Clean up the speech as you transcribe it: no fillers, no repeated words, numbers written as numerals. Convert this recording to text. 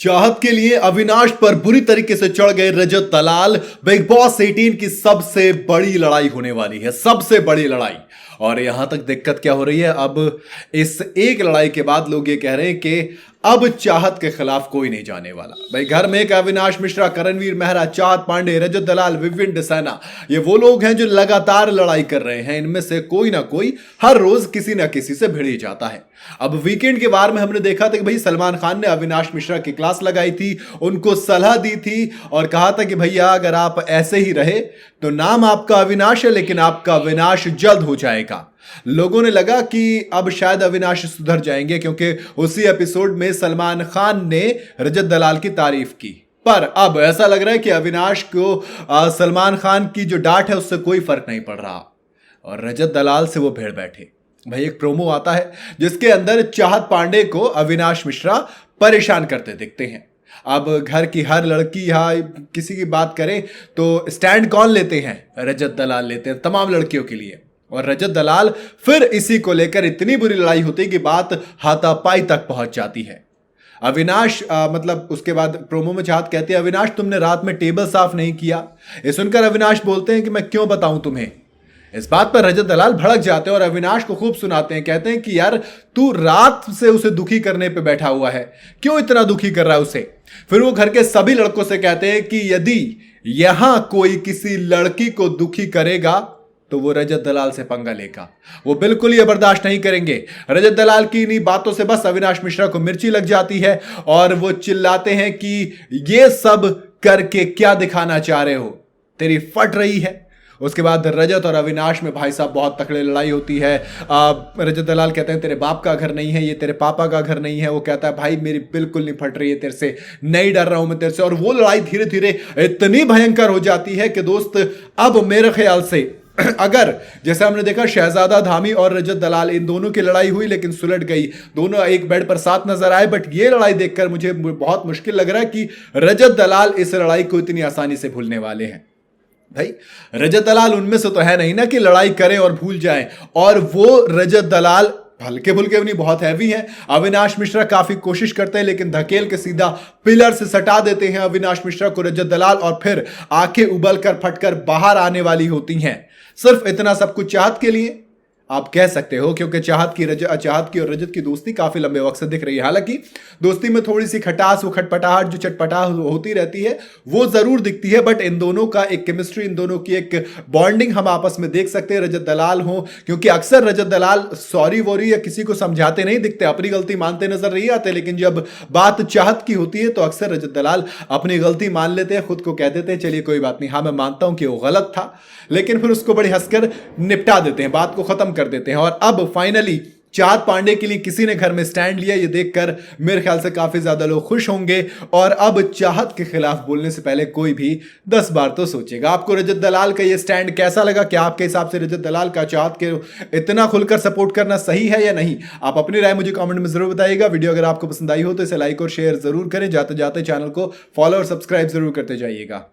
चाहत के लिए अविनाश पर बुरी तरीके से चढ़ गए रजत दलाल। बिग बॉस 18 की सबसे बड़ी लड़ाई होने वाली है, सबसे बड़ी लड़ाई। और यहां तक दिक्कत क्या हो रही है, अब इस एक लड़ाई के बाद लोग ये कह रहे हैं कि अब चाहत के खिलाफ कोई नहीं जाने वाला। भाई घर में एक अविनाश मिश्रा, करणवीर मेहरा, चाहत पांडे, रजत दलाल, विविन डिसैना, ये वो लोग हैं जो लगातार लड़ाई कर रहे हैं। इनमें से कोई ना कोई हर रोज किसी ना किसी से भिड़ ही जाता है। अब वीकेंड के वार में हमने देखा था कि भाई सलमान खान ने अविनाश मिश्रा की क्लास लगाई थी, उनको सलाह दी थी और कहा था कि भैया अगर आप ऐसे ही रहे तो नाम आपका अविनाश है लेकिन आपका विनाश जल्द हो जाएगा। लोगों ने लगा कि अब शायद अविनाश सुधर जाएंगे क्योंकि उसी एपिसोड में सलमान खान ने रजत दलाल की तारीफ की। पर अब ऐसा लग रहा है कि अविनाश को सलमान खान की जो डांट है उससे कोई फर्क नहीं पड़ रहा और रजत दलाल से वो भिड़ बैठे। भाई एक प्रोमो आता है जिसके अंदर चाहत पांडे को अविनाश मिश्रा परेशान करते दिखते हैं। अब घर की हर लड़की या किसी की बात करें तो स्टैंड कौन लेते हैं? रजत दलाल लेते हैं तमाम लड़कियों के लिए। और रजत दलाल फिर इसी को लेकर इतनी बुरी लड़ाई होती है कि बात हाथापाई तक पहुंच जाती है। अविनाश मतलब उसके बाद प्रोमो में चाहत कहती है अविनाश तुमने रात में टेबल साफ नहीं किया। ये सुनकर अविनाश बोलते हैं कि मैं क्यों बताऊं तुम्हें। इस बात पर रजत दलाल भड़क जाते हैं और अविनाश को खूब सुनाते हैं। कहते हैं कि यार तू रात से उसे दुखी करने पे बैठा हुआ है, क्यों इतना दुखी कर रहा है उसे। फिर वो घर के सभी लड़कों से कहते हैं कि यदि यहां कोई किसी लड़की को दुखी करेगा तो वो रजत दलाल से पंगा लेगा। वो बिल्कुल ये बर्दाश्त नहीं करेंगे। रजत दलाल की इन्हीं बातों से बस अविनाश मिश्रा को मिर्ची लग जाती है और वो चिल्लाते हैं कि ये सब करके क्या दिखाना चाह रहे हो, तेरी फट रही है। उसके बाद रजत और अविनाश में भाई साहब बहुत तकड़ी लड़ाई होती है। रजत दलाल कहते हैं तेरे बाप का घर नहीं है, ये तेरे पापा का घर नहीं है। वो कहता है भाई मेरी बिल्कुल नहीं फट रही है तेरे से, नहीं डर रहा हूं मैं तेरे से। और वो लड़ाई धीरे धीरे इतनी भयंकर हो जाती है कि दोस्त अब मेरे ख्याल से अगर जैसे हमने देखा शहजादा धामी और रजत दलाल इन दोनों की लड़ाई हुई लेकिन सुलट गई, दोनों एक बेड पर साथ नजर आए, बट ये लड़ाई देखकर मुझे बहुत मुश्किल लग रहा है कि रजत दलाल इस लड़ाई को इतनी आसानी से भूलने वाले हैं। भाई रजत दलाल उनमें से तो है नहीं ना कि लड़ाई करें और भूल जाएं। और वो रजत दलाल हल्के फुल्के भी नहीं, बहुत हैवी है। अविनाश मिश्रा काफी कोशिश करते हैं लेकिन धकेल के सीधा पिलर से सटा देते हैं अविनाश मिश्रा को रजत दलाल और फिर आंखें उबल कर फटकर बाहर आने वाली होती हैं। सिर्फ इतना सब कुछ चाहत के लिए आप कह सकते हो, क्योंकि चाहत की और रजत की दोस्ती काफी लंबे वक्त से दिख रही है। हालांकि दोस्ती में थोड़ी सी खटास, वो खटपटाहट जो चटपटा होती रहती है वो जरूर दिखती है, बट इन दोनों का एक केमिस्ट्री, इन दोनों की एक बॉन्डिंग हम आपस में देख सकते हैं। रजत दलाल हो, क्योंकि अक्सर रजत दलाल सॉरी वॉरी या किसी को समझाते नहीं दिखते, अपनी गलती मानते नजर नहीं आते। लेकिन जब बात चाहत की होती है तो अक्सर रजत दलाल अपनी गलती मान लेते हैं, खुद को कह देते हैं चलिए कोई बात नहीं, हाँ मैं मानता हूं कि वो गलत था, लेकिन फिर उसको बड़ी हंसकर निपटा देते हैं, बात को खत्म कर देते हैं। और अब फाइनली चाहत पांडे के लिए किसी ने घर में स्टैंड लिया, ये देखकर मेरे ख्याल से काफी ज्यादा लोग खुश होंगे। और अब चाहत के खिलाफ बोलने से पहले कोई भी 10 बार तो सोचेगा। आपको रजत दलाल का ये स्टैंड कैसा लगा? क्या आपके हिसाब से रजत दलाल का चाहत के इतना खुलकर सपोर्ट करना सही है या नहीं? आप अपनी राय मुझे कमेंट में जरूर बताइएगा। वीडियो अगर आपको पसंद आई हो तो इसे लाइक और शेयर जरूर करें। जाते जाते चैनल को फॉलो और सब्सक्राइब जरूर करते जाइएगा।